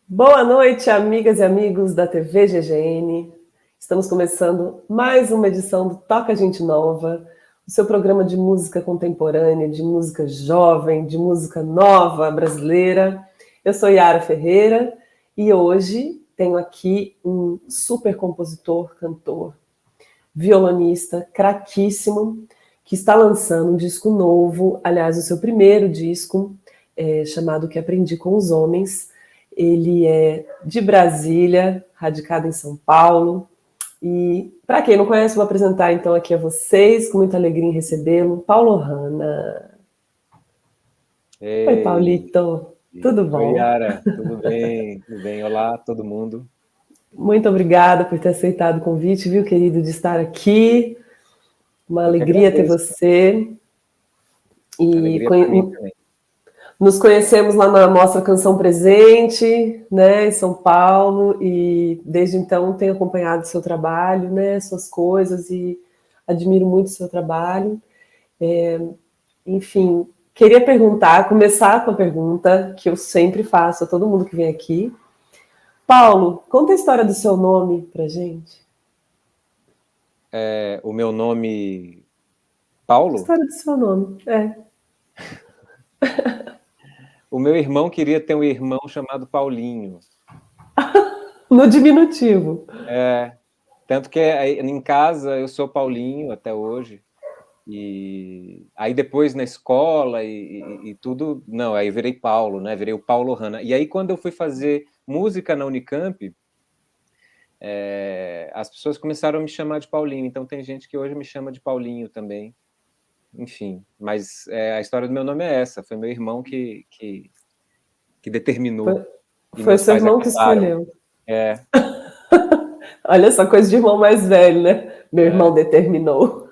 Boa noite, amigas e amigos da TV GGN. Estamos começando mais uma edição do Toca Gente Nova, o seu programa de música contemporânea, de música jovem, de música nova brasileira. Eu sou Yara Ferreira e hoje tenho aqui um super compositor, cantor, violonista, craquíssimo, que está lançando um disco novo, aliás, o seu primeiro disco, chamado Que Aprendi com os Homens. Ele é de Brasília, radicado em São Paulo. E, para quem não conhece, vou apresentar então aqui a vocês, com muita alegria em recebê-lo, Paulo Hanna. Oi, Ei, Paulito. Tudo oi, bom? Yara, tudo bem? Tudo bem? Olá, todo mundo. Muito obrigada por ter aceitado o convite, viu, querido, de estar aqui. Uma Eu que alegria ter agradeço. você. E Alegria para mim também. nos conhecemos lá na Mostra Canção Presente, né, em São Paulo, e desde então tenho acompanhado o seu trabalho, né, suas coisas, e admiro muito o seu trabalho. Enfim, queria começar com a pergunta que eu sempre faço a todo mundo que vem aqui. Paulo, conta a história do seu nome pra gente. O meu nome, A Paulo, história do seu nome, o meu irmão queria ter um irmão chamado Paulinho. no diminutivo. Tanto que em casa eu sou Paulinho até hoje. E aí depois na escola e tudo, não, aí eu virei Paulo, né? Virei o Paulo Hanna. E aí quando eu fui fazer música na Unicamp, as pessoas começaram a me chamar de Paulinho. Então tem gente que hoje me chama de Paulinho também. Enfim, mas a história do meu nome é essa. Foi meu irmão que determinou Foi, e foi meus seu pais irmão que acataram. escolheu. É, Olha essa coisa de irmão mais velho, né? Meu irmão é, determinou.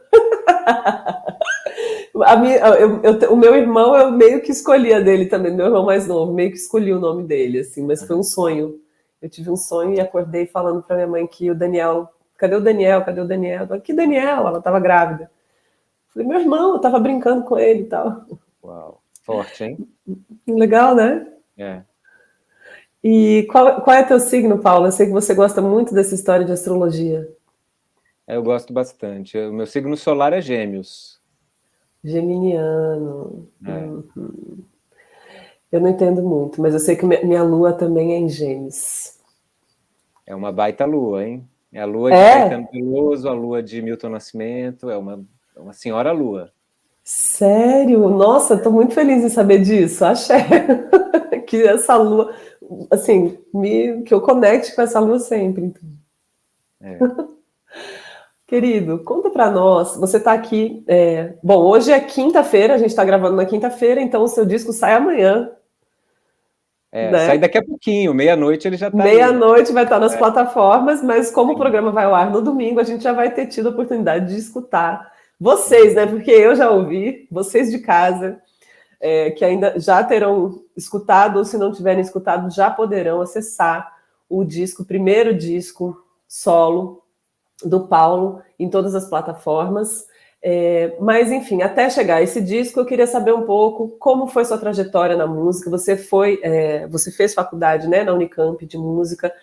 O meu irmão, eu meio que escolhi a dele também, meu irmão mais novo, meio que escolhi o nome dele, assim, mas foi um sonho. Eu tive um sonho e acordei falando para minha mãe que o Daniel, cadê o Daniel? Cadê o Daniel? Ela, que Daniel? Ela estava grávida. Falei, meu irmão, eu estava brincando com ele e tal. uau, forte, hein? Legal, né? É, E qual é teu signo, Paulo? Eu sei que você gosta muito dessa história de astrologia. eu gosto bastante. O meu signo solar é Gêmeos. Geminiano. É, Eu não entendo muito, mas eu sei que minha lua também é em Gêmeos. é uma baita lua, hein? É a lua de Caetano É? Veloso, a lua de Milton Nascimento, é uma senhora lua. Sério? Nossa, tô muito feliz em saber disso. Axé. Que essa lua, assim, que eu conecte com essa lua sempre. Então. É. Querido, conta pra nós. Você tá aqui. Bom, hoje é quinta-feira, a gente tá gravando na quinta-feira, então o seu disco sai amanhã, Sai né? daqui a pouquinho, meia-noite ele já tá aí, né? Meia-noite vai estar nas plataformas, mas como o Sim. programa vai ao ar no domingo, a gente já vai ter tido a oportunidade de escutar vocês, né? Porque eu já ouvi, vocês de casa, que ainda já terão escutado, ou se não tiverem escutado, já poderão acessar o disco, o primeiro disco solo do Paulo em todas as plataformas. Mas, enfim, até chegar a esse disco, eu queria saber um pouco como foi sua trajetória na música. Você fez faculdade, né, na Unicamp de música,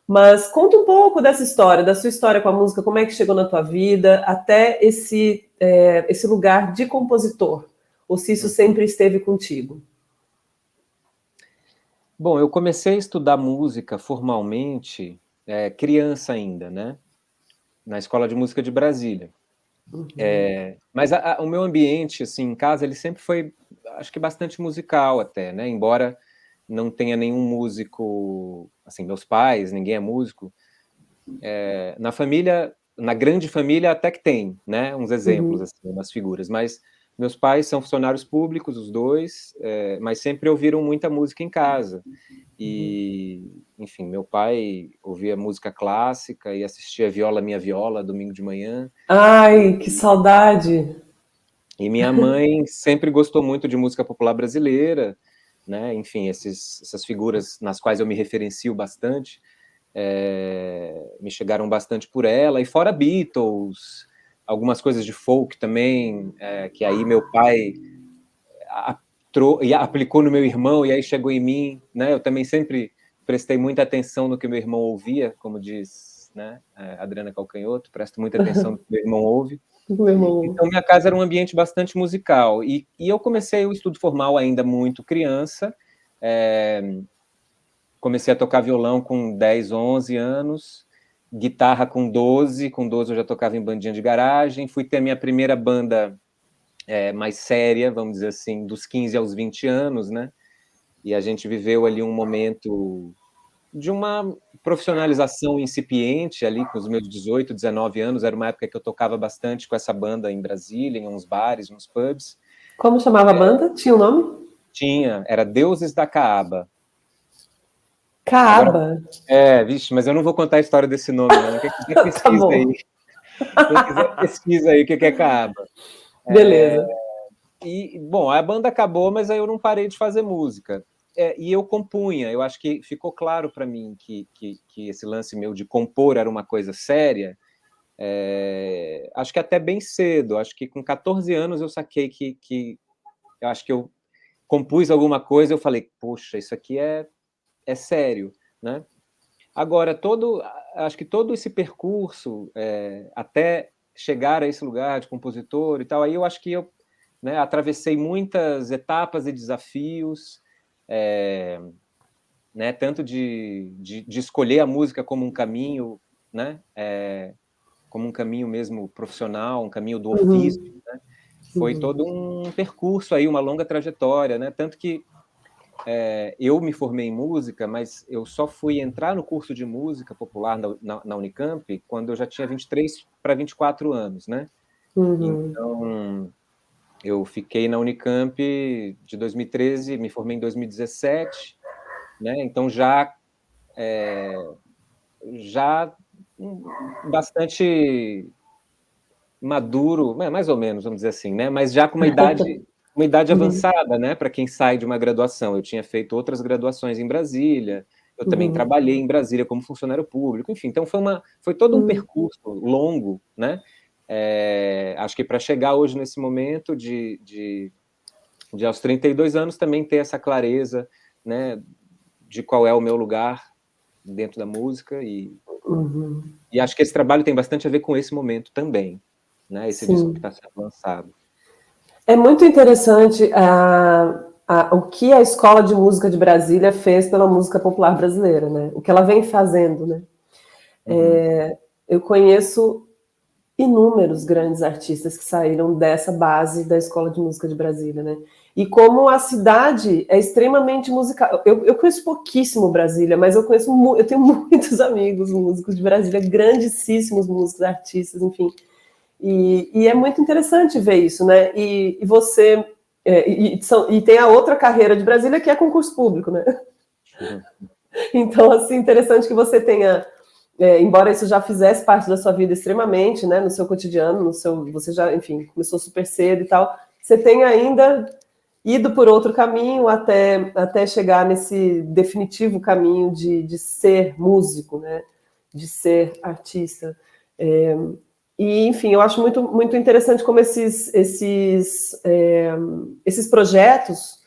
mas conta um pouco dessa história, da sua história com a música, como é que chegou na tua vida, até esse lugar de compositor, ou se isso sempre esteve contigo. Bom, eu comecei a estudar música formalmente, criança ainda, né? Na Escola de Música de Brasília. Mas o meu ambiente, assim, em casa, ele sempre foi, acho que bastante musical até, né? Embora não tenha nenhum músico, assim, meus pais, ninguém é músico. Na família, na grande família até que tem, né? Uns exemplos, Uhum. assim, umas figuras. Mas meus pais são funcionários públicos, os dois, mas sempre ouviram muita música em casa. E, enfim, meu pai ouvia música clássica e assistia Viola Minha Viola domingo de manhã. Ai, que saudade! E minha mãe sempre gostou muito de música popular brasileira, né? Enfim, essas figuras nas quais eu me referencio bastante, me chegaram bastante por ela. E fora Beatles, algumas coisas de folk também, que aí meu pai aplicou no meu irmão e aí chegou em mim, né? Eu também sempre prestei muita atenção no que meu irmão ouvia, como diz, né, Adriana Calcanhoto, presto muita atenção no que meu irmão ouve. Então, minha casa era um ambiente bastante musical. E eu comecei o estudo formal ainda muito criança. Comecei a tocar violão com 10, 11 anos, guitarra com 12 eu já tocava em bandinha de garagem. Fui ter a minha primeira banda mais séria, vamos dizer assim, dos 15 aos 20 anos, né? E a gente viveu ali um momento de uma profissionalização incipiente ali com os meus 18, 19 anos. Era uma época que eu tocava bastante com essa banda em Brasília, em uns bares, uns pubs. Como chamava a banda? Tinha um nome? Tinha, era Deuses da Caaba. Caaba? Agora, vixe, mas eu não vou contar a história desse nome, não. Quem quiser pesquisa Tá aí. Quem quiser pesquisa aí o que é Caaba. Beleza. E, bom, a banda acabou, mas aí eu não parei de fazer música. E eu compunha, eu acho que ficou claro para mim que esse lance meu de compor era uma coisa séria, acho que até bem cedo, acho que com 14 anos eu saquei que eu acho que eu compus alguma coisa, eu falei, poxa, isso aqui é sério, né? Agora, acho que todo esse percurso, até chegar a esse lugar de compositor e tal, aí eu acho que eu, né, atravessei muitas etapas e desafios, né, tanto de escolher a música como um caminho, né, como um caminho mesmo profissional, um caminho do ofício, né? Foi todo um percurso aí, uma longa trajetória, né? Tanto que eu me formei em música, mas eu só fui entrar no curso de música popular na Unicamp quando eu já tinha 23 para 24 anos, né? Então, eu fiquei na Unicamp de 2013, me formei em 2017, né? Então já bastante maduro, mais ou menos, vamos dizer assim, né? Mas já com uma idade avançada, né? Para quem sai de uma graduação. Eu tinha feito outras graduações em Brasília, eu também trabalhei em Brasília como funcionário público, enfim. Então foi todo um percurso longo, né? Acho que para chegar hoje nesse momento de aos 32 anos também ter essa clareza, né? De qual é o meu lugar dentro da música e acho que esse trabalho tem bastante a ver com esse momento também, né? Esse disco que está sendo lançado. É muito interessante o que a Escola de Música de Brasília fez pela música popular brasileira, né? O que ela vem fazendo, né? Eu conheço inúmeros grandes artistas que saíram dessa base da Escola de Música de Brasília, né? E como a cidade é extremamente musical. Eu conheço pouquíssimo Brasília, mas eu tenho muitos amigos músicos de Brasília, grandíssimos músicos, artistas, enfim. E é muito interessante ver isso, né? E você... e tem a outra carreira de Brasília, que é concurso público, né? Então, assim, interessante que você tenha... embora isso já fizesse parte da sua vida extremamente, né, no seu cotidiano, você já, enfim, começou super cedo e tal, você tem ainda ido por outro caminho até chegar nesse definitivo caminho de ser músico, né, de ser artista. E, enfim, eu acho muito, muito interessante como esses projetos,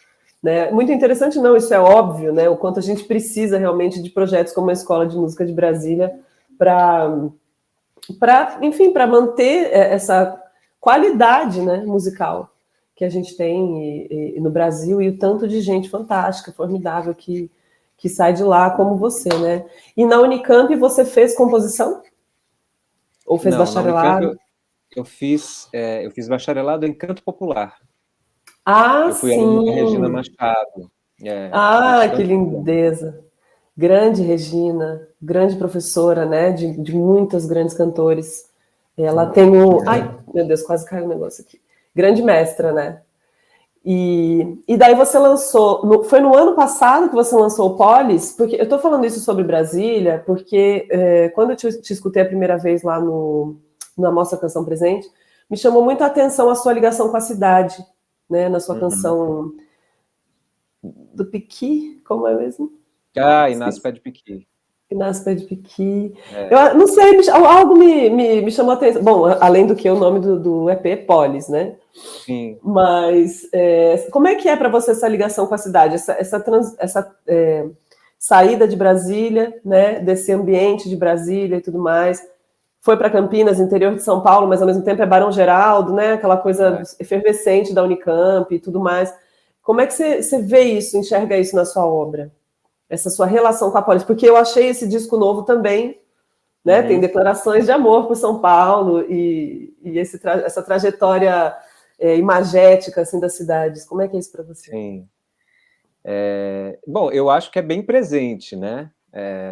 né? Muito interessante, não, isso é óbvio, né? O quanto a gente precisa realmente de projetos como a Escola de Música de Brasília enfim, para manter essa qualidade, né, musical que a gente tem no Brasil e o tanto de gente fantástica, formidável que sai de lá como você, né? E na Unicamp você fez composição? Ou fez bacharelado? Na Unicamp eu fiz bacharelado em canto popular. Eu fui aluno da Regina Machado. Que lindeza! Grande Regina, grande professora, né, de muitos grandes cantores. Ela tem Ai, meu Deus, quase caiu o negócio aqui. Grande mestra, né? E daí você lançou... Foi no ano passado que você lançou o Polis? Porque eu estou falando isso sobre Brasília, porque quando eu te escutei a primeira vez lá na Mostra Canção Presente, me chamou muito a atenção a sua ligação com a cidade, né, na sua canção do Piqui, como é mesmo? Inácio Pé de Piqui. Inácio Pé de Piqui. Eu não sei, algo me chamou a atenção. Bom, além do que o nome do EP é Polis, né? Sim. Mas como é que é para você essa ligação com a cidade? saída de Brasília, né, desse ambiente de Brasília e tudo mais, foi para Campinas, interior de São Paulo, mas ao mesmo tempo é Barão Geraldo, né, aquela coisa efervescente da Unicamp e tudo mais. Como é que você vê isso, enxerga isso na sua obra? Essa sua relação com a Polis? Porque eu achei esse disco novo também, né, tem declarações de amor por São Paulo e essa trajetória imagética assim, das cidades. Como é que é isso para você? Sim. Bom, eu acho que é bem presente, né,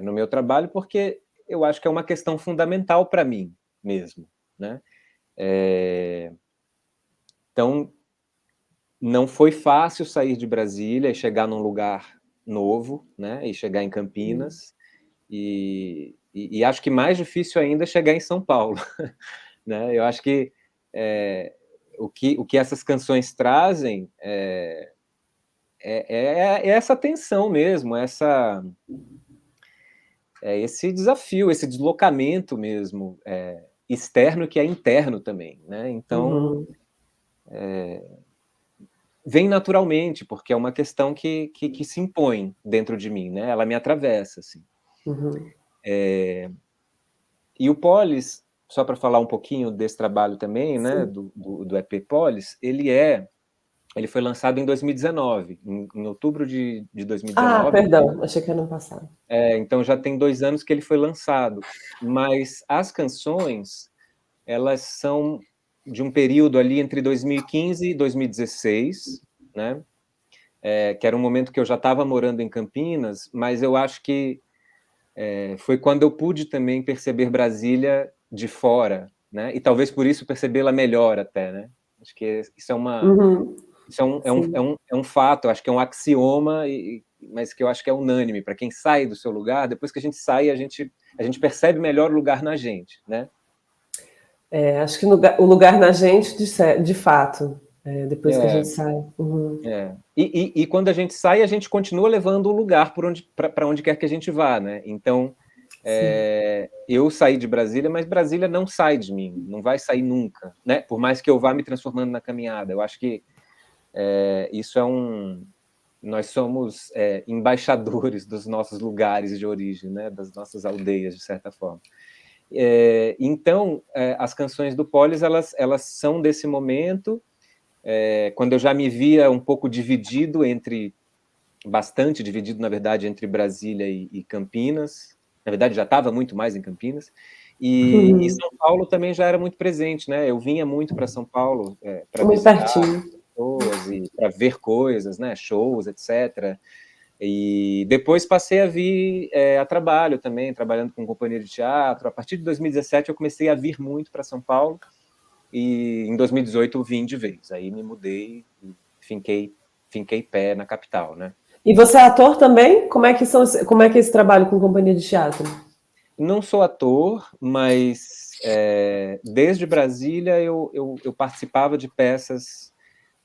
no meu trabalho, porque eu acho que é uma questão fundamental para mim mesmo, né? Então, não foi fácil sair de Brasília e chegar num lugar novo, né, e chegar em Campinas, e acho que mais difícil ainda é chegar em São Paulo, né? Eu acho que o que essas canções trazem é essa tensão mesmo, esse desafio, esse deslocamento mesmo, externo que é interno também, né? Então, vem naturalmente, porque é uma questão que se impõe dentro de mim, né? Ela me atravessa, assim. E o Polis, só para falar um pouquinho desse trabalho também, né, do EP Polis, ele foi lançado em 2019, em outubro de Ah, 2019. perdão, achei que era no passado. Então já tem 2 anos que ele foi lançado, mas as canções, elas são de um período ali entre 2015 e 2016, né, que era um momento que eu já estava morando em Campinas, mas eu acho que foi quando eu pude também perceber Brasília de fora, né, e talvez por isso percebê-la melhor até, né. Acho que isso é uma isso é um fato, acho que é um axioma, mas que eu acho que é unânime. Para quem sai do seu lugar, depois que a gente sai, a gente percebe melhor o lugar na gente, né? Acho que o lugar na gente, de fato, depois que a gente sai. E quando a gente sai, a gente continua levando o lugar para onde quer que a gente vá, né? Então, eu saí de Brasília, mas Brasília não sai de mim, não vai sair nunca, né? Por mais que eu vá me transformando na caminhada. Eu acho que isso nós somos embaixadores dos nossos lugares de origem, né? Das nossas aldeias, de certa forma. Então, as canções do Polis, elas são desse momento, quando eu já me via um pouco dividido bastante dividido, na verdade, entre Brasília e Campinas. Na verdade, já estava muito mais em Campinas. E São Paulo também já era muito presente, né? Eu vinha muito para São Paulo para Muito visitar pertinho. pessoas e para ver coisas, né? Shows, etc. E depois passei a vir a trabalho também, trabalhando com companhia de teatro. A partir de 2017 eu comecei a vir muito para São Paulo e em 2018 eu vim de vez. Aí me mudei e finquei pé na capital, né? E você é ator também? Como é que é esse trabalho com companhia de teatro? Não sou ator, mas desde Brasília eu participava de peças,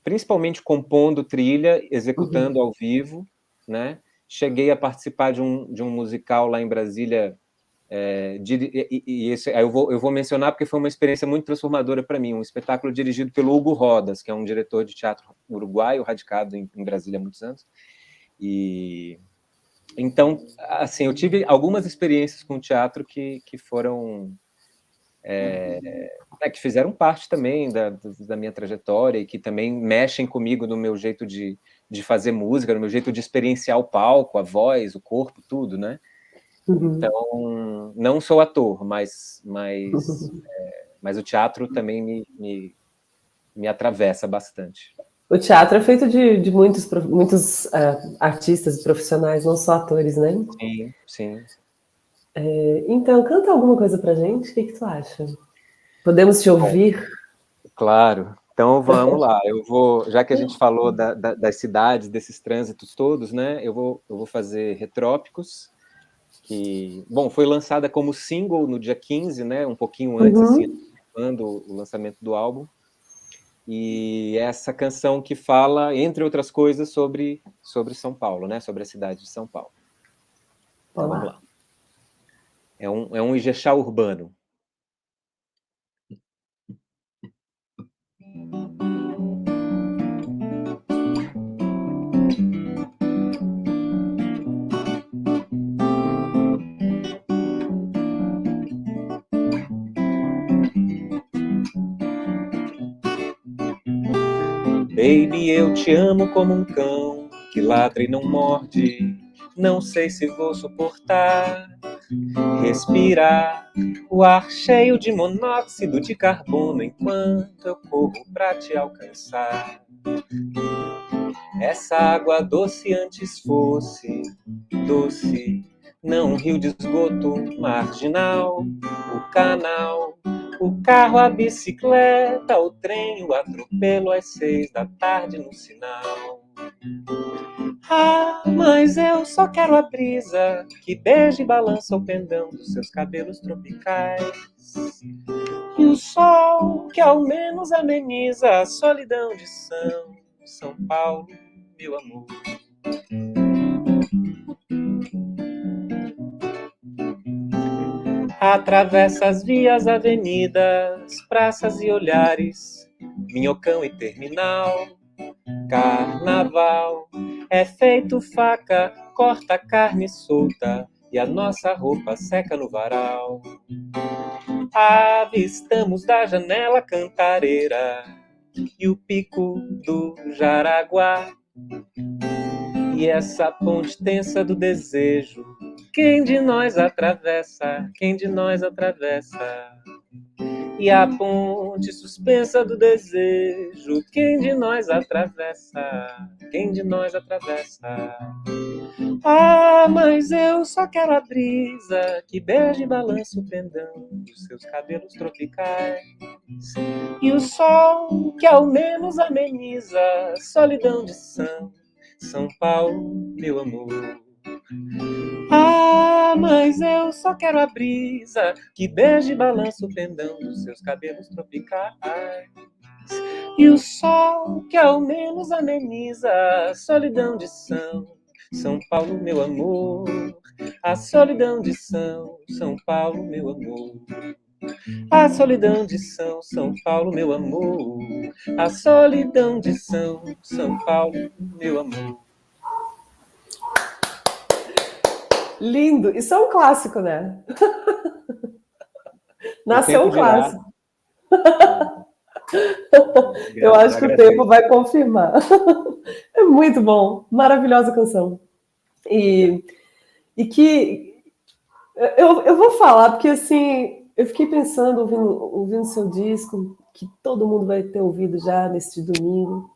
principalmente compondo trilha, executando ao vivo, né? Cheguei a participar de um musical lá em Brasília, aí eu vou mencionar porque foi uma experiência muito transformadora para mim, um espetáculo dirigido pelo Hugo Rodas, que é um diretor de teatro uruguaio, radicado em Brasília há muitos anos. Então, assim, eu tive algumas experiências com teatro que foram que fizeram parte também da minha trajetória e que também mexem comigo no meu jeito de fazer música, no meu jeito de experienciar o palco, a voz, o corpo, tudo, né? Então, não sou ator, mas o teatro também me atravessa bastante. O teatro é feito de muitos artistas e profissionais, não só atores, né? Sim, sim. Então, canta alguma coisa pra gente? O que tu acha? Podemos te Bom, ouvir? claro. Então vamos lá. Já que a gente falou das cidades, desses trânsitos todos, né? Eu vou fazer Retrópicos, que, bom, foi lançada como single no dia 15, né? Um pouquinho antes, assim, antecipando o lançamento do álbum. E essa canção que fala, entre outras coisas, sobre São Paulo, né? Sobre a cidade de São Paulo. Então vamos lá. É um Ijexá urbano. Baby, eu te amo como um cão que ladra e não morde. Não sei se vou suportar respirar o ar cheio de monóxido de carbono enquanto eu corro pra te alcançar. Essa água doce antes fosse doce, não um rio de esgoto marginal. O canal, o carro, a bicicleta, o trem, o atropelo às 6 da tarde no sinal. Ah, mas eu só quero a brisa que beija e balança o pendão dos seus cabelos tropicais. E o sol que ao menos ameniza a solidão de São Paulo, meu amor. Atravessa as vias, avenidas, praças e olhares, minhocão e terminal. Carnaval é feito faca, corta carne solta e a nossa roupa seca no varal. Avistamos da janela Cantareira e o pico do Jaraguá. E essa ponte tensa do desejo, quem de nós atravessa? Quem de nós atravessa? E a ponte suspensa do desejo, quem de nós atravessa? Quem de nós atravessa? Ah, mas eu só quero a brisa que beija e balança o pendão dos seus cabelos tropicais. E o sol que ao menos ameniza a solidão de São Paulo, meu amor. Ah, mas eu só quero a brisa que beija e balança o pendão dos seus cabelos tropicais. E o sol que ao menos ameniza a solidão de São Paulo, meu amor. A solidão de São Paulo, meu amor. A solidão de São Paulo, meu amor. A solidão de São Paulo, meu amor. Lindo! Isso é um clássico, né? Nasceu um clássico. Eu acho que o tempo vai confirmar. É muito bom. Maravilhosa canção. E que eu vou falar, porque assim, eu fiquei pensando, ouvindo seu disco, que todo mundo vai ter ouvido já neste domingo.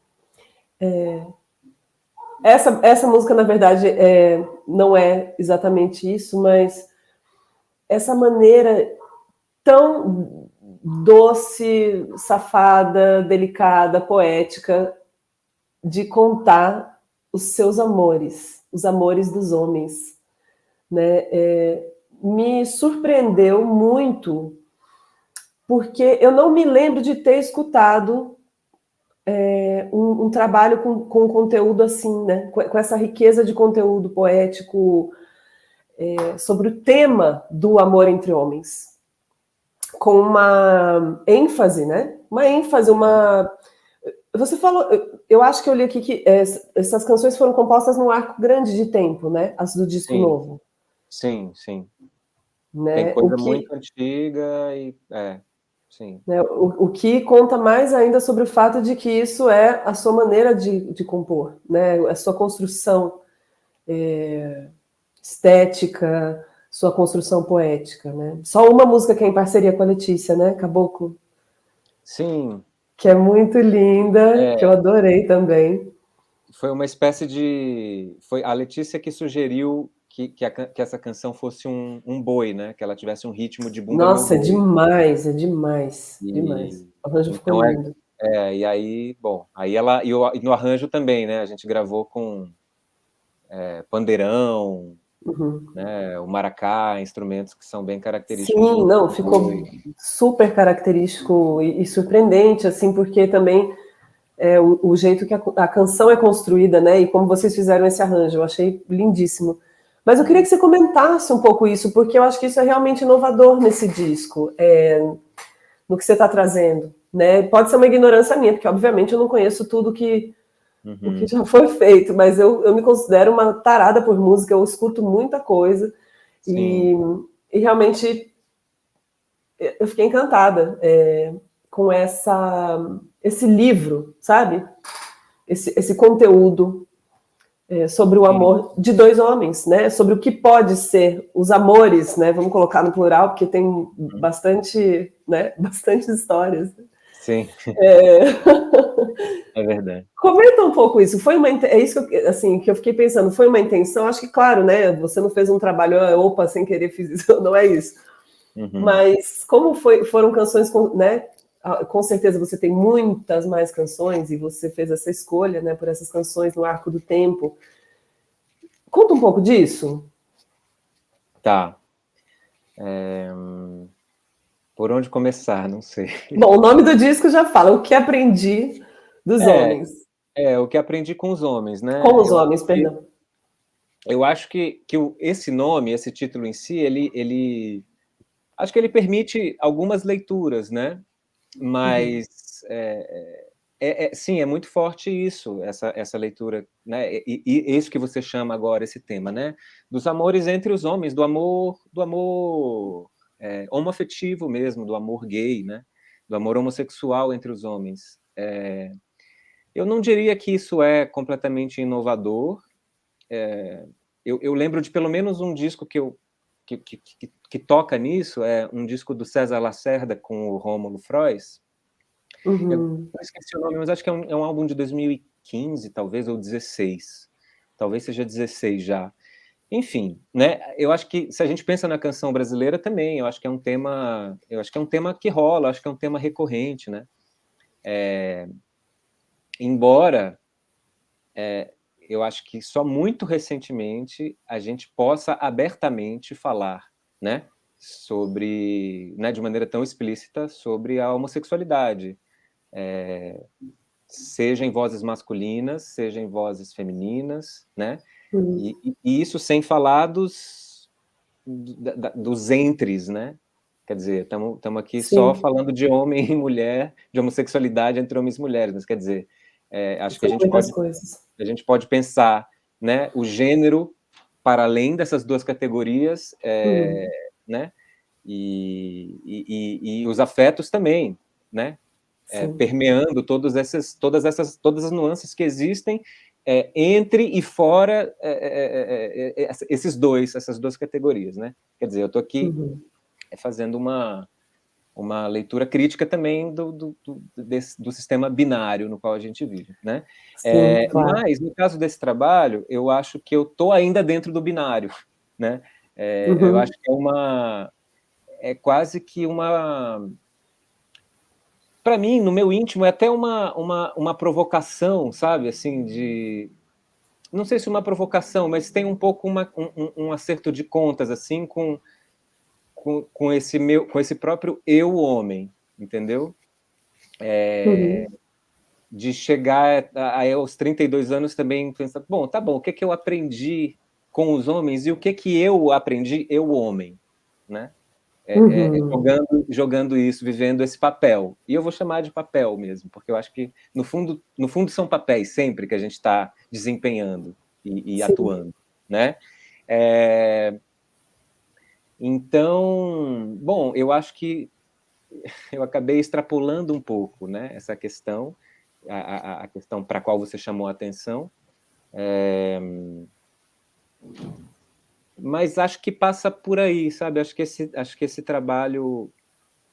Essa música, na verdade, não é exatamente isso, mas essa maneira tão doce, safada, delicada, poética, de contar os seus amores, os amores dos homens, né? Me surpreendeu muito, porque eu não me lembro de ter escutado um trabalho com conteúdo assim, né? Com essa riqueza de conteúdo poético sobre o tema do amor entre homens, com uma ênfase, né? Uma ênfase, Você falou, eu acho que eu li aqui que essas canções foram compostas num arco grande de tempo, né? As do disco novo. Sim, sim. Né? Tem coisa muito antiga e... sim. Né? O que conta mais ainda sobre o fato de que isso é a sua maneira de compor, né? A sua construção estética, sua construção poética, né? Só uma música que é em parceria com a Letícia, né? Caboclo. Sim. Que é muito linda, que eu adorei também. Foi uma espécie de... Foi a Letícia que sugeriu que essa canção fosse um boi, né? Que ela tivesse um ritmo de bumba. Nossa, é demais, demais. O arranjo ficou lindo. E aí, bom, aí ela... E no arranjo também, né? A gente gravou com pandeirão, né? O maracá, instrumentos que são bem característicos. Sim, não, ficou super característico e surpreendente, assim, porque também o jeito que a canção é construída, né? E como vocês fizeram esse arranjo, eu achei lindíssimo. Mas eu queria que você comentasse um pouco isso, porque eu acho que isso é realmente inovador nesse disco, no que você está trazendo, né? Pode ser uma ignorância minha, porque obviamente eu não conheço tudo o que já foi feito, mas eu me considero uma tarada por música, eu escuto muita coisa e realmente eu fiquei encantada com esse livro, sabe? esse conteúdo sobre o amor de dois homens, né? Sobre o que pode ser os amores, né? Vamos colocar no plural, porque tem bastante, né? Bastantes histórias. Sim. É verdade. Comenta um pouco isso. É isso que assim, que eu fiquei pensando. Foi uma intenção? Acho que, claro, né? Você não fez um trabalho, opa, sem querer fiz isso. Não é isso. Mas como foram canções, né? Com certeza você tem muitas mais canções e você fez essa escolha, né? Por essas canções no arco do tempo. Conta um pouco disso. Tá. Por onde começar? Não sei. Bom, o nome do disco já fala. O que aprendi dos homens. O que aprendi com os homens, né? Com os homens, perdão. Eu acho que esse nome, esse título em si, acho que ele permite algumas leituras, né? Mas sim, é muito forte isso, essa leitura, né? E isso que você chama agora, esse tema, né? Dos amores entre os homens, do amor homoafetivo mesmo, do amor gay, né? Do amor homossexual entre os homens. Eu não diria que isso é completamente inovador. Eu lembro de pelo menos um disco que toca nisso, um disco do César Lacerda com o Rômulo Frois. Eu esqueci o nome, mas acho que é um álbum de 2015, talvez, ou 16. Talvez seja 16 já. Enfim, né? Eu acho que se a gente pensa na canção brasileira também, eu acho que é um tema que rola, acho que é um tema recorrente, né? Embora eu acho que só muito recentemente a gente possa abertamente falar, né, sobre, né, de maneira tão explícita, sobre a homossexualidade, seja em vozes masculinas, seja em vozes femininas, né, e isso sem falar dos entres, né, quer dizer, estamos aqui só falando de homem e mulher, de homossexualidade entre homens e mulheres, mas quer dizer, acho que a gente pode pensar, né, o gênero para além dessas duas categorias, né, e os afetos também, né, permeando todas as nuances que existem entre e fora essas duas categorias, né? Quer dizer, eu estou aqui fazendo uma leitura crítica também do sistema binário no qual a gente vive, né? Sim, claro. Mas, no caso desse trabalho, eu acho que eu estou ainda dentro do binário, né? Eu acho que é quase que para mim, no meu íntimo, é até uma provocação, sabe? Assim, não sei se uma provocação, mas tem um pouco um acerto de contas, assim, com esse próprio eu homem, entendeu? De chegar aos 32 anos também pensar, bom, tá bom, o que eu aprendi com os homens e o que eu aprendi, eu homem, né? Jogando isso, vivendo esse papel. E eu vou chamar de papel mesmo, porque eu acho que, no fundo são papéis sempre que a gente está desempenhando e atuando, né? Então, bom, eu acho que eu acabei extrapolando um pouco, né, essa questão, a questão para a qual você chamou a atenção, mas acho que passa por aí, sabe? Acho que esse trabalho,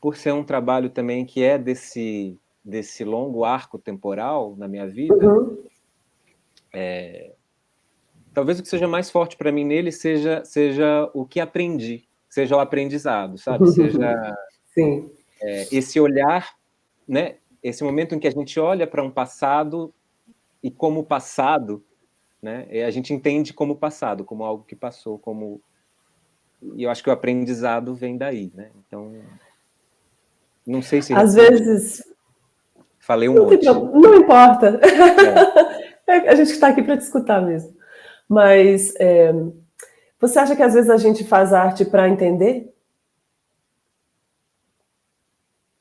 por ser um trabalho também que é desse longo arco temporal na minha vida, talvez o que seja mais forte para mim nele seja o que aprendi, seja o aprendizado, sabe? Seja esse olhar, né? Esse momento em que a gente olha para um passado e como passado, né? A gente entende como passado, como algo que passou, e eu acho que o aprendizado vem daí, né? Então, não sei se às vezes falei um monte. Não importa. A gente está aqui para te escutar mesmo. Mas você acha que às vezes a gente faz arte para entender?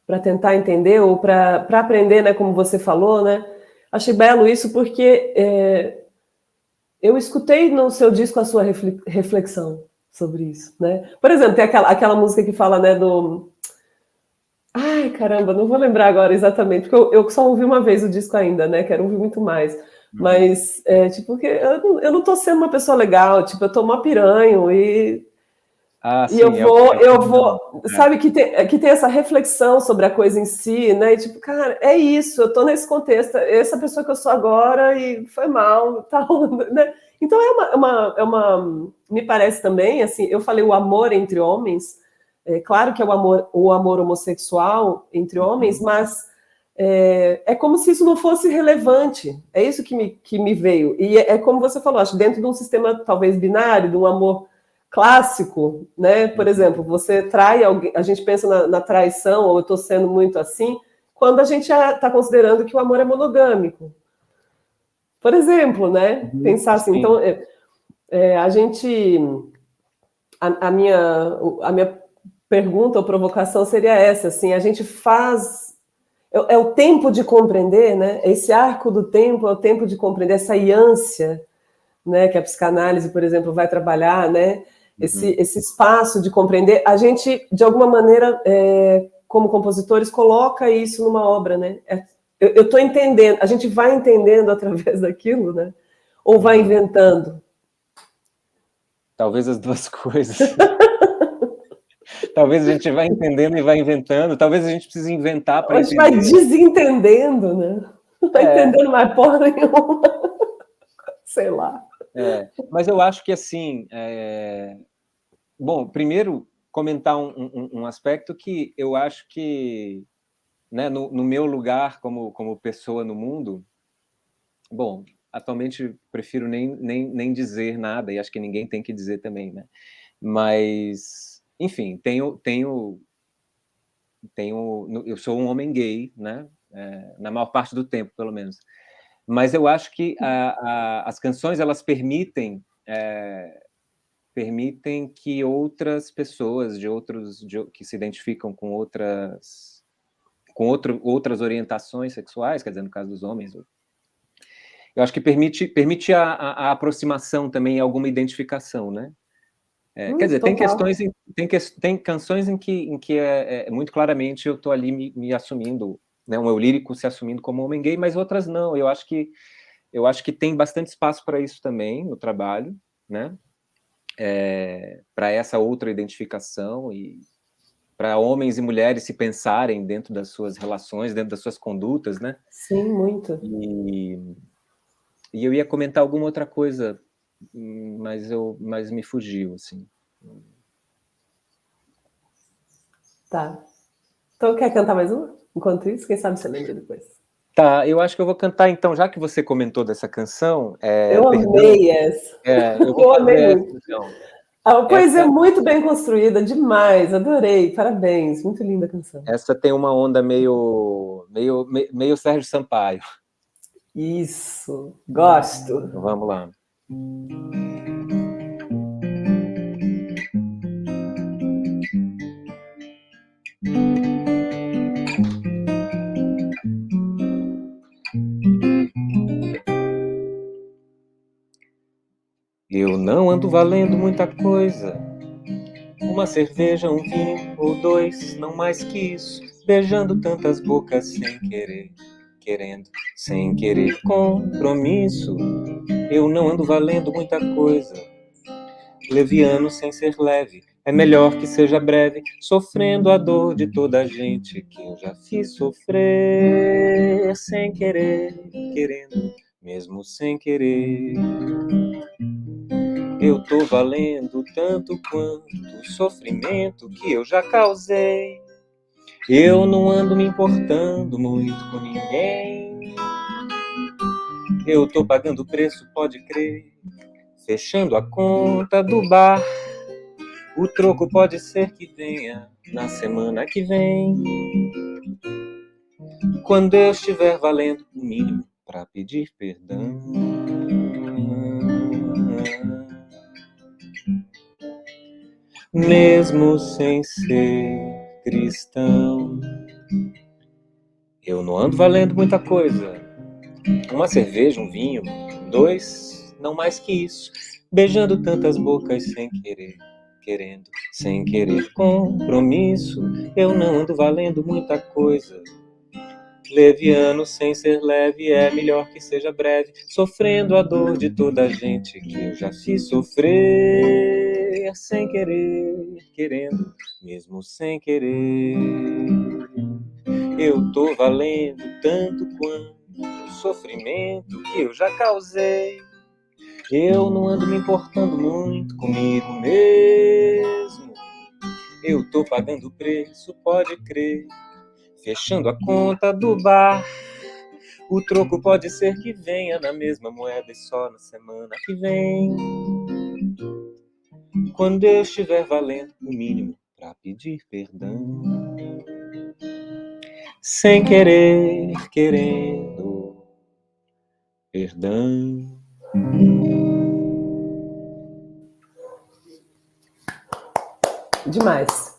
Para tentar entender ou para aprender, né, como você falou, né? Achei belo isso porque eu escutei no seu disco a sua reflexão sobre isso, né? Por exemplo, tem aquela música que fala, né, Ai, caramba, não vou lembrar agora exatamente, porque eu só ouvi uma vez o disco ainda, né? Quero ouvir muito mais. Mas, tipo, que eu não tô sendo uma pessoa legal, tipo, eu tô uma piranha e Sim, é o que eu não, vou, sabe, que tem essa reflexão sobre a coisa em si, né? E tipo, cara, é isso, eu tô nesse contexto, essa pessoa que eu sou agora e foi mal, tal, né? Então me parece também, assim, eu falei o amor entre homens, é claro que é o amor homossexual entre homens, mas é como se isso não fosse relevante. É isso que me veio. E é como você falou, acho, dentro de um sistema talvez binário, de um amor clássico, né? Por exemplo, você trai alguém, a gente pensa na traição, ou eu estou sendo muito assim, quando a gente está considerando que o amor é monogâmico. Por exemplo, né? Pensar assim, então, sim. a gente, a minha pergunta ou provocação seria essa, assim, a gente faz é o tempo de compreender, né? Esse arco do tempo é o tempo de compreender essa ânsia, né? Que a psicanálise, por exemplo, vai trabalhar, né? Esse espaço de compreender. A gente, de alguma maneira, como compositores, coloca isso numa obra, né? Eu estou entendendo. A gente vai entendendo através daquilo, né? Ou vai inventando. Talvez as duas coisas. Talvez a gente vá entendendo e vá inventando. Talvez a gente precise inventar para A gente vai entender. desentendendo, né? Não vai entendendo mais porra nenhuma. Sei lá. Mas eu acho que, assim, bom, primeiro, comentar um aspecto que eu acho que, né, no meu lugar como pessoa no mundo, bom, atualmente prefiro nem dizer nada, e acho que ninguém tem que dizer também, né? Mas, enfim, eu sou um homem gay, né? Na maior parte do tempo, pelo menos. Mas eu acho que as canções, elas permitem que outras pessoas que se identificam com outras orientações sexuais, quer dizer, no caso dos homens, eu acho que permite a aproximação também, alguma identificação, né? Quer dizer, Total. tem canções em que muito claramente eu estou ali me assumindo, né, um eu lírico se assumindo como homem gay, mas outras não. Eu acho que tem bastante espaço para isso também no trabalho, né? Para essa outra identificação e para homens e mulheres se pensarem dentro das suas relações, dentro das suas condutas, né? Sim, muito. E eu ia comentar alguma outra coisa, mas me fugiu, assim. Tá. Então, quer cantar mais uma? Enquanto isso, quem sabe você lembra depois. Tá, eu acho que eu vou cantar então, já que você comentou dessa canção, Eu Perdão, amei essa. eu vou Eu amei fazer essa muito. então. A poesia é Essa, muito bem construída, demais. Adorei. Parabéns. Muito linda a canção. essa tem uma onda meio Sérgio Sampaio. Isso. Gosto. Então, vamos lá. Eu não ando valendo muita coisa. Uma cerveja, um vinho ou dois, não mais que isso. Beijando tantas bocas sem querer, querendo, sem querer compromisso. Eu não ando valendo muita coisa. Leviano sem ser leve, é melhor que seja breve, sofrendo a dor de toda a gente que eu já fiz sofrer, sem querer, querendo, mesmo sem querer. Eu tô valendo tanto quanto o sofrimento que eu já causei. Eu não ando me importando muito com ninguém. Eu tô pagando o preço, pode crer, fechando a conta do bar. O troco pode ser que venha na semana que vem, quando eu estiver valendo o mínimo pra pedir perdão. Mesmo sem ser cristão, eu não ando valendo muita coisa. Uma cerveja, um vinho, dois, não mais que isso. Beijando tantas bocas sem querer, querendo, sem querer compromisso. Eu não ando valendo muita coisa. Leviano sem ser leve, é melhor que seja breve, sofrendo a dor de toda a gente que eu já fiz sofrer, sem querer, querendo, mesmo sem querer. Eu tô valendo tanto quanto o sofrimento que eu já causei. Eu não ando me importando muito comigo mesmo. Eu tô pagando o preço, pode crer, fechando a conta do bar. O troco pode ser que venha na mesma moeda e só na semana que vem, quando eu estiver valendo o mínimo pra pedir perdão, sem querer, querendo perdão. Demais.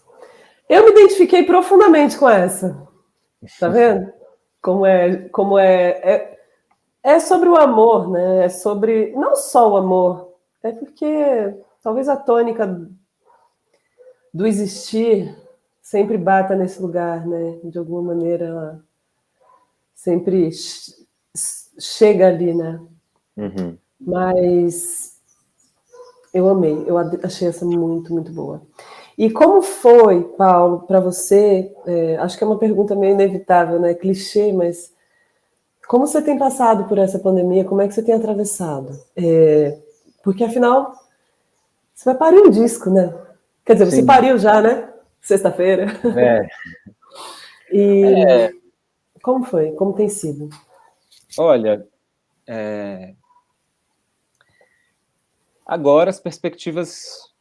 Eu me identifiquei profundamente com essa. Tá vendo? É sobre o amor, né? É sobre não só o amor, é porque talvez a tônica do existir sempre bata nesse lugar, né? De alguma maneira ela sempre chega ali, né? Uhum. Mas eu amei, eu achei essa muito, muito boa. E como foi, Paulo, para você? Acho que é uma pergunta meio inevitável, né? Clichê, mas como você tem passado por essa pandemia? Como é que você tem atravessado? Porque afinal, você vai parir um disco, né? Quer dizer, você Sim. pariu já, né? Sexta-feira. E como foi? Como tem sido? Olha, agora as perspectivas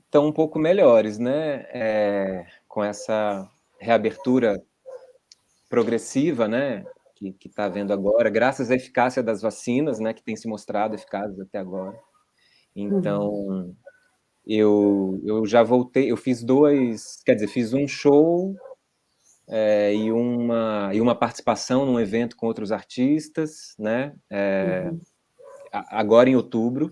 estão um pouco melhores, né? Com essa reabertura progressiva, né? Que está havendo agora, graças à eficácia das vacinas, né? Que tem se mostrado eficazes até agora. Então, eu já voltei, eu fiz fiz um show e uma participação num evento com outros artistas, né? Agora em outubro.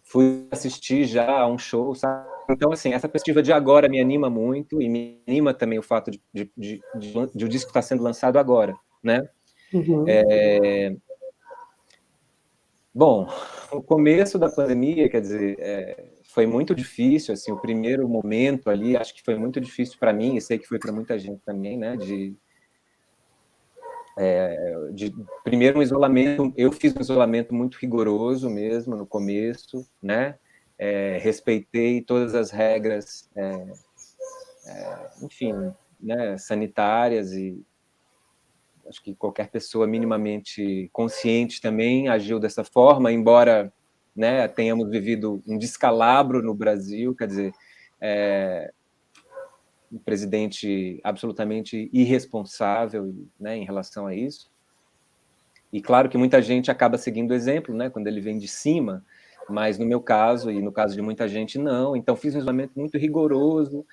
Fui assistir já a um show, sabe? Então, assim, essa perspectiva de agora me anima muito e me anima também o fato de o disco estar sendo lançado agora, né? Bom, o começo da pandemia, quer dizer, foi muito difícil, assim, o primeiro momento ali, acho que foi muito difícil para mim, e sei que foi para muita gente também, né? Primeiro um isolamento, eu fiz um isolamento muito rigoroso mesmo no começo, né? Respeitei todas as regras, enfim, né, sanitárias, e acho que qualquer pessoa minimamente consciente também agiu dessa forma, embora, né, tenhamos vivido um descalabro no Brasil, quer dizer, um presidente absolutamente irresponsável, né, em relação a isso. E claro que muita gente acaba seguindo o exemplo, né, quando ele vem de cima, mas no meu caso, e no caso de muita gente, não. Então, fiz um isolamento muito rigoroso.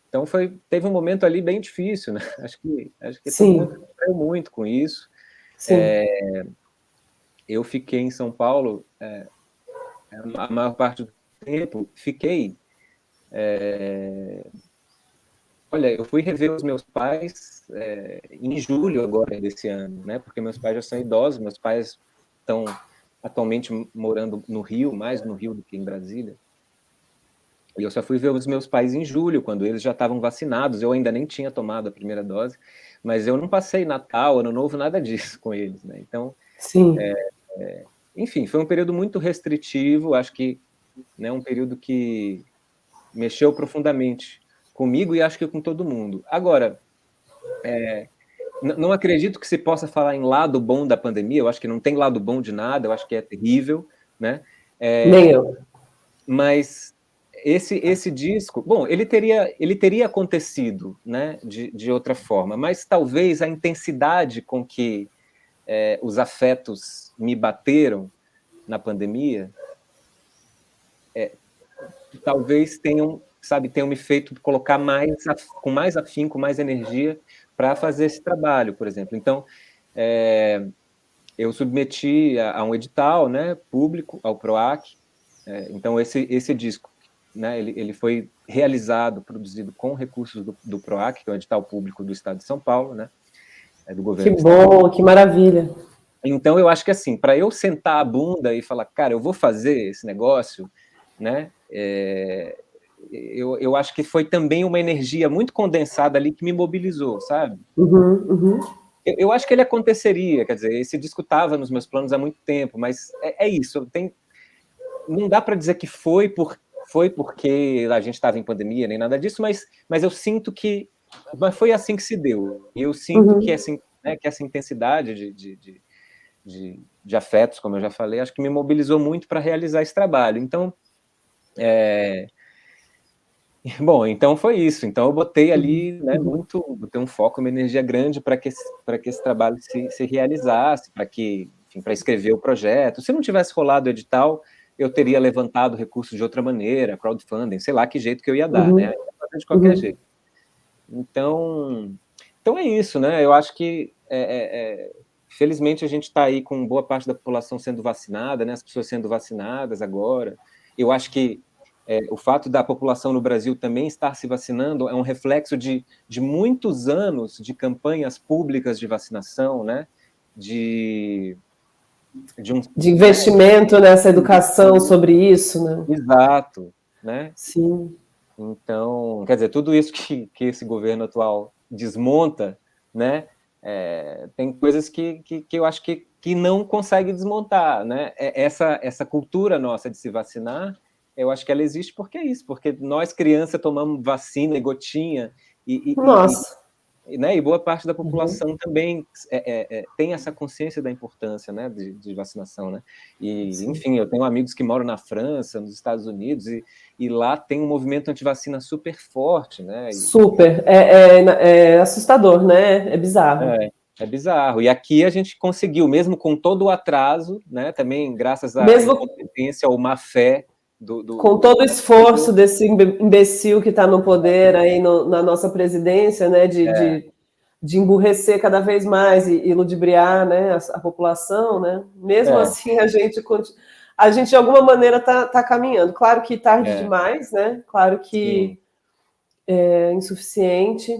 Então, teve um momento ali bem difícil, né? Acho que todo mundo sofreu muito com isso. Eu fiquei em São Paulo a maior parte do tempo, Olha, eu fui rever os meus pais em julho agora desse ano, né? Porque meus pais já são idosos, meus pais estão atualmente morando no Rio, mais no Rio do que em Brasília. E eu só fui ver os meus pais em julho, quando eles já estavam vacinados. Eu ainda nem tinha tomado a primeira dose, mas eu não passei Natal, Ano Novo, nada disso com eles, né? Então, enfim, foi um período muito restritivo, acho que, né, um período que mexeu profundamente comigo e acho que com todo mundo. Agora, não acredito que se possa falar em lado bom da pandemia, eu acho que não tem lado bom de nada, eu acho que é terrível, né? Nem eu. Mas esse disco, bom, ele teria acontecido, né, de outra forma, mas talvez a intensidade com que os afetos me bateram na pandemia, talvez tenham me feito colocar com mais afinco, com mais energia para fazer esse trabalho, por exemplo. Então, eu submeti a um edital, né, público, ao PROAC. Então, esse disco, né, ele foi realizado, produzido com recursos do PROAC, que é o edital público do Estado de São Paulo, né, do governo Que estadual. bom, que maravilha. Então, eu acho que assim, para eu sentar a bunda e falar, cara, eu vou fazer esse negócio, né, eu acho que foi também uma energia muito condensada ali que me mobilizou, sabe? Eu acho que ele aconteceria, quer dizer, esse disco estava nos meus planos há muito tempo, mas é isso, não dá para dizer que foi porque a gente estava em pandemia, nem nada disso, mas eu sinto que mas foi assim que se deu. E eu sinto que, assim, né, que essa intensidade de afetos, como eu já falei, acho que me mobilizou muito para realizar esse trabalho. Então, bom, então foi isso. Então eu botei ali, né, botei um foco, uma energia grande para que esse trabalho se realizasse, para escrever o projeto. Se não tivesse rolado o edital, eu teria levantado recursos de outra maneira, crowdfunding, sei lá que jeito que eu ia dar, né? Ia fazer de qualquer jeito. Então é isso, né? Eu acho que felizmente a gente está aí com boa parte da população sendo vacinada, né? As pessoas sendo vacinadas agora. Eu acho que o fato da população no Brasil também estar se vacinando é um reflexo de muitos anos de campanhas públicas de vacinação, né? De investimento nessa educação sobre isso, né? Exato, né? Sim. Então, quer dizer, tudo isso que esse governo atual desmonta, né? Tem coisas que eu acho que não consegue desmontar, né? Essa cultura nossa de se vacinar, eu acho que ela existe porque é isso, porque nós, criança, tomamos vacina e gotinha, Nossa. né, e boa parte da população também tem essa consciência da importância, né, de vacinação, né? E, enfim, eu tenho amigos que moram na França, nos Estados Unidos, e lá tem um movimento antivacina super forte, né? Super. É assustador, né? É bizarro. É bizarro. E aqui a gente conseguiu, mesmo com todo o atraso, né, também graças à Mesmo incompetência ou má fé com todo o esforço desse imbecil que está no poder aí na nossa presidência, né, de emburrecer cada vez mais e ludibriar, né, a população, né? Mesmo assim a gente de alguma maneira tá caminhando. Claro que tarde demais, né? Claro que é insuficiente,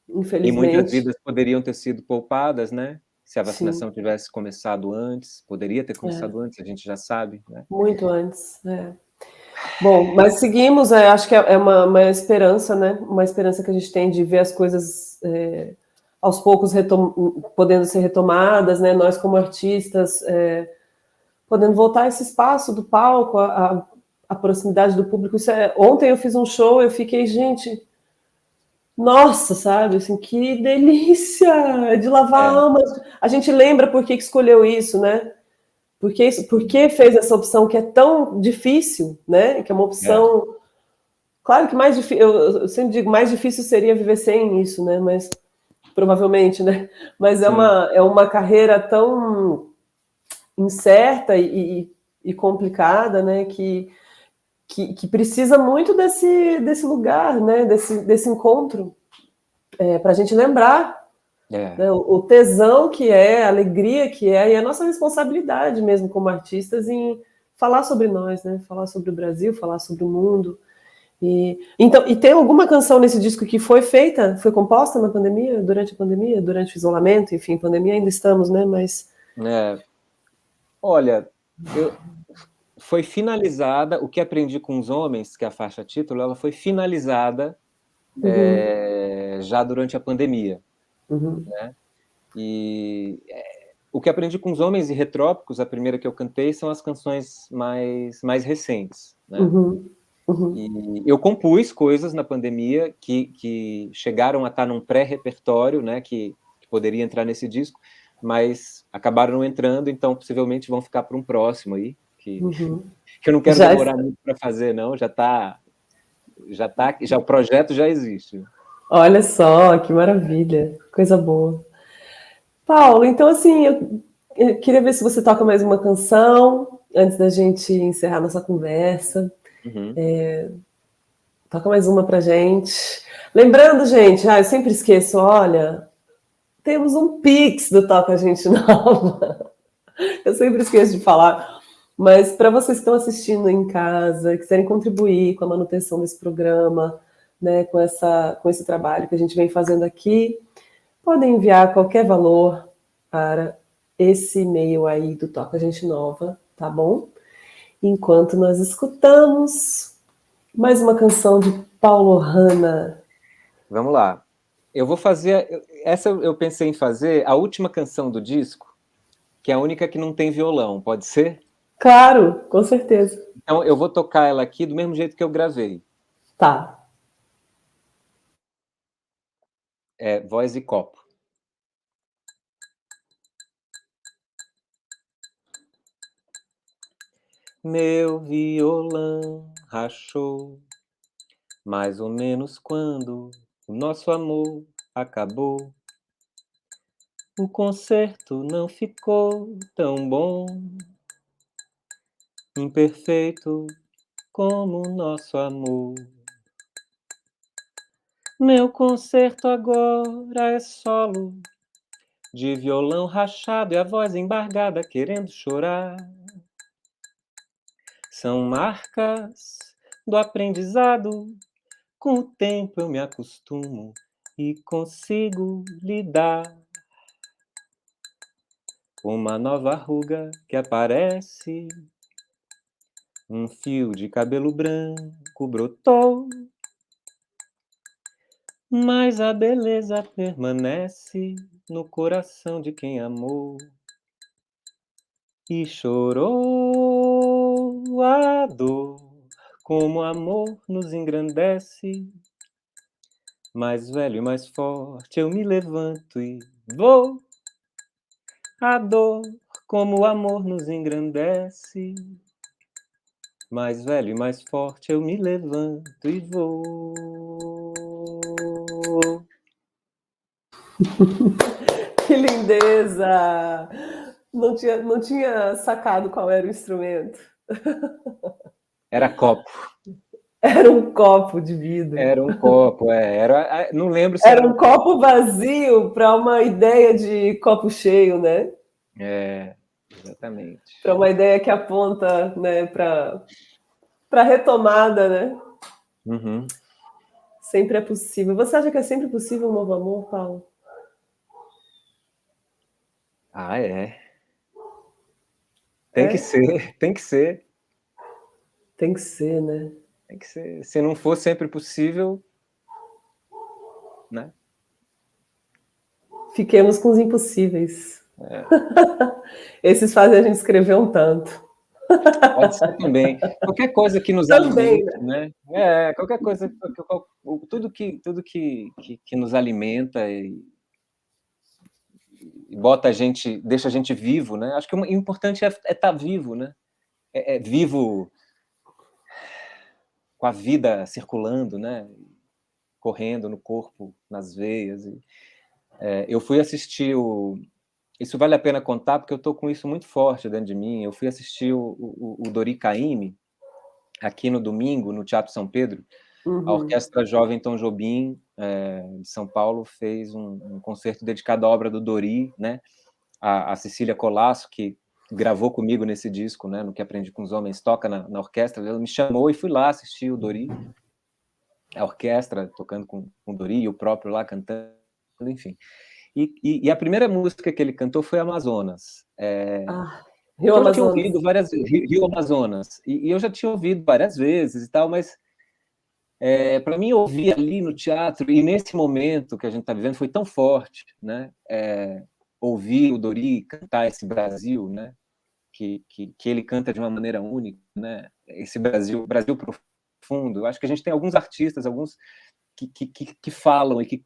infelizmente. E muitas vidas poderiam ter sido poupadas, né? Se a vacinação Sim. tivesse começado antes, poderia ter começado antes, a gente já sabe, né? Muito antes, Bom, mas seguimos, acho que é uma esperança, né? Uma esperança que a gente tem de ver as coisas aos poucos podendo ser retomadas, né? Nós como artistas podendo voltar a esse espaço do palco, a proximidade do público. Ontem eu fiz um show, eu fiquei, gente, nossa, sabe, assim, que delícia de lavar a alma. A gente lembra por que escolheu isso, né? Por que fez essa opção que é tão difícil, né? Que é uma opção... Claro que mais difícil... Eu sempre digo, mais difícil seria viver sem isso, né? Mas, provavelmente, né? Mas é uma carreira tão incerta e complicada, né? Que precisa muito desse lugar, né? Desse encontro, para a gente lembrar né, o tesão que é, a alegria que é, e a nossa responsabilidade mesmo como artistas em falar sobre nós, né? Falar sobre o Brasil, falar sobre o mundo. E tem alguma canção nesse disco que foi composta na pandemia, durante o isolamento, enfim, pandemia ainda estamos, né? Mas olha, foi finalizada, O Que Aprendi com os Homens, que é a faixa título, ela foi finalizada já durante a pandemia, né? E O Que Aprendi com os Homens e Retrópicos, a primeira que eu cantei, são as canções mais recentes, né? E eu compus coisas na pandemia que chegaram a estar num pré-repertório, né, que poderia entrar nesse disco, mas acabaram não entrando, então possivelmente vão ficar para um próximo aí, que eu não quero demorar muito para fazer, não, já o projeto já existe. Olha só, que maravilha, coisa boa. Paulo, então assim, eu queria ver se você toca mais uma canção antes da gente encerrar nossa conversa. Toca mais uma pra gente. Lembrando, gente, eu sempre esqueço, olha, temos um Pix do Toca a Gente Nova. Eu sempre esqueço de falar. Mas para vocês que estão assistindo em casa, quiserem contribuir com a manutenção desse programa, né, com esse trabalho que a gente vem fazendo aqui, podem enviar qualquer valor para esse e-mail aí do Toca Gente Nova, tá bom? Enquanto nós escutamos mais uma canção de Paulo Hanna. Vamos lá. Eu vou fazer... Essa eu pensei em fazer a última canção do disco, que é a única que não tem violão, pode ser? Claro, com certeza. Então eu vou tocar ela aqui do mesmo jeito que eu gravei. Tá. É voz e copo. Meu violão rachou, mais ou menos quando o nosso amor acabou. O concerto não ficou tão bom, imperfeito como o nosso amor. Meu concerto agora é solo, de violão rachado e a voz embargada querendo chorar. São marcas do aprendizado, com o tempo eu me acostumo e consigo lidar. Uma nova ruga que aparece, um fio de cabelo branco brotou, mas a beleza permanece no coração de quem amou e chorou a dor. Como o amor nos engrandece, mais velho e mais forte eu me levanto e vou. A dor, como o amor nos engrandece, mais velho e mais forte eu me levanto e vou. Que lindeza! Não tinha sacado qual era o instrumento. Era copo. Era um copo de vidro. Era um copo, não lembro se Era era um copo vazio para uma ideia de copo cheio, né? Exatamente. Para uma ideia que aponta, né, para retomada, né? Uhum. Sempre é possível. Você acha que é sempre possível um novo amor, Paulo? Ah, é. Tem que ser, tem que ser. Tem que ser, né? Tem que ser. Se não for sempre possível, né? Fiquemos com os impossíveis. Esses fazem a gente escrever um tanto. Pode ser também. Qualquer coisa que nos Também, alimente, né? né? Qualquer coisa, tudo que nos alimenta e bota a gente, deixa a gente vivo, né? Acho que o importante é estar vivo, né? Vivo com a vida circulando, né? Correndo no corpo, nas veias. Eu fui assistir Isso vale a pena contar, porque eu estou com isso muito forte dentro de mim. Eu fui assistir o Dori Caymmi, aqui no domingo, no Teatro São Pedro. A Orquestra Jovem Tom Jobim, de São Paulo, fez um concerto dedicado à obra do Dori, né? A Cecília Colasso, que gravou comigo nesse disco, né? No Que Aprendi com os Homens, toca na orquestra. Ela me chamou e fui lá assistir o Dori. A orquestra tocando com o Dori e o próprio lá cantando, enfim. E a primeira música que ele cantou foi Amazonas. Rio Que eu já tinha Amazonas. ouvido várias vezes, Rio Amazonas, e eu já tinha ouvido várias vezes e tal, mas para mim ouvir ali no teatro, e nesse momento que a gente está vivendo, foi tão forte, né? Ouvir o Dori cantar esse Brasil, né? Que ele canta de uma maneira única, né? Esse Brasil profundo. Eu acho que a gente tem alguns artistas, alguns que falam e que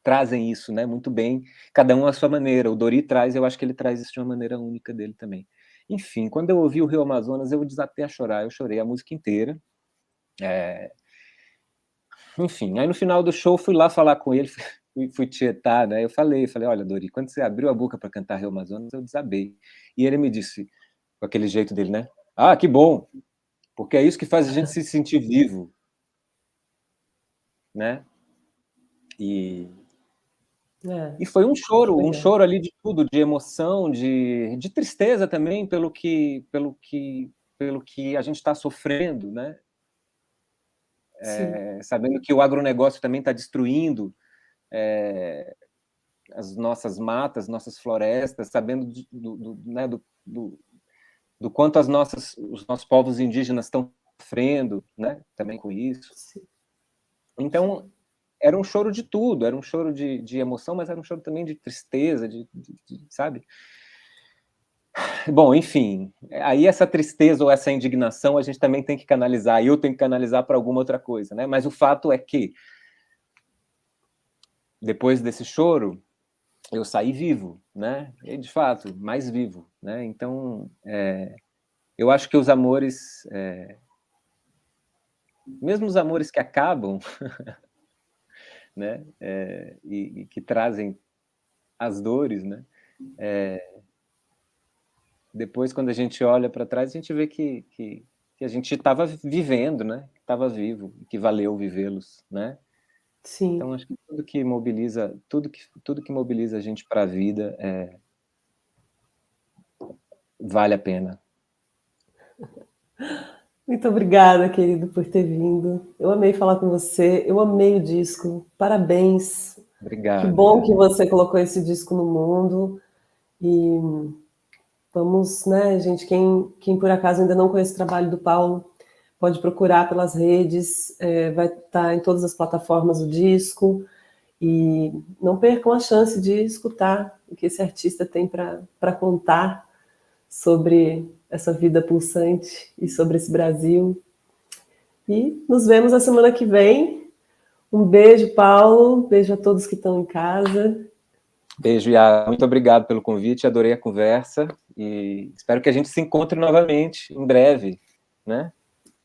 trazem isso, né? Muito bem, cada um à sua maneira. O Dori traz, eu acho que ele traz isso de uma maneira única dele também. Enfim, quando eu ouvi o Rio Amazonas, eu desatei a chorar, eu chorei a música inteira. Enfim, aí no final do show fui lá falar com ele, fui tietar, né? Eu falei, olha, Dori, quando você abriu a boca para cantar Rio Amazonas, eu desabei. E ele me disse, com aquele jeito dele, né? Ah, que bom, porque é isso que faz a gente se sentir vivo, né? E E foi um legal. choro ali de tudo, de emoção, de tristeza também pelo que a gente está sofrendo, né? Sabendo que o agronegócio também está destruindo as nossas matas, nossas florestas, sabendo do quanto os nossos povos indígenas estão sofrendo, né? Também com isso. Sim. Então, era um choro de tudo, era um choro de emoção, mas era um choro também de tristeza, sabe? Bom, enfim, aí essa tristeza ou essa indignação a gente também tem que canalizar, e eu tenho que canalizar para alguma outra coisa, né? Mas o fato é que, depois desse choro, eu saí vivo, né? E, de fato, mais vivo, né? Então, eu acho que os amores, mesmo os amores que acabam, né? E que trazem as dores, né? Depois, quando a gente olha para trás, a gente vê que a gente estava vivendo, né? Estava vivo, que valeu vivê-los, né? Sim. Então, acho que tudo que mobiliza a gente para a vida vale a pena. Muito obrigada, querido, por ter vindo. Eu amei falar com você, eu amei o disco. Parabéns. Que Obrigado, bom que Yara. você colocou esse disco no mundo. E vamos, né, gente, quem por acaso ainda não conhece o trabalho do Paulo, pode procurar pelas redes, vai estar em todas as plataformas o disco. E não percam a chance de escutar o que esse artista tem para contar sobre essa vida pulsante e sobre esse Brasil. E nos vemos a semana que vem. Um beijo, Paulo. Um beijo a todos que estão em casa. Beijo, Yara. Muito obrigado pelo convite, adorei a conversa e espero que a gente se encontre novamente em breve, né?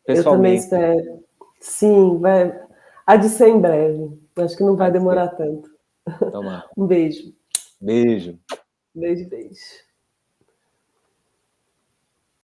Eu também Pessoalmente. espero. Sim, vai. Há de ser em breve. Acho que não vai demorar tanto. Tomara. Um beijo. Beijo. Beijo, beijo.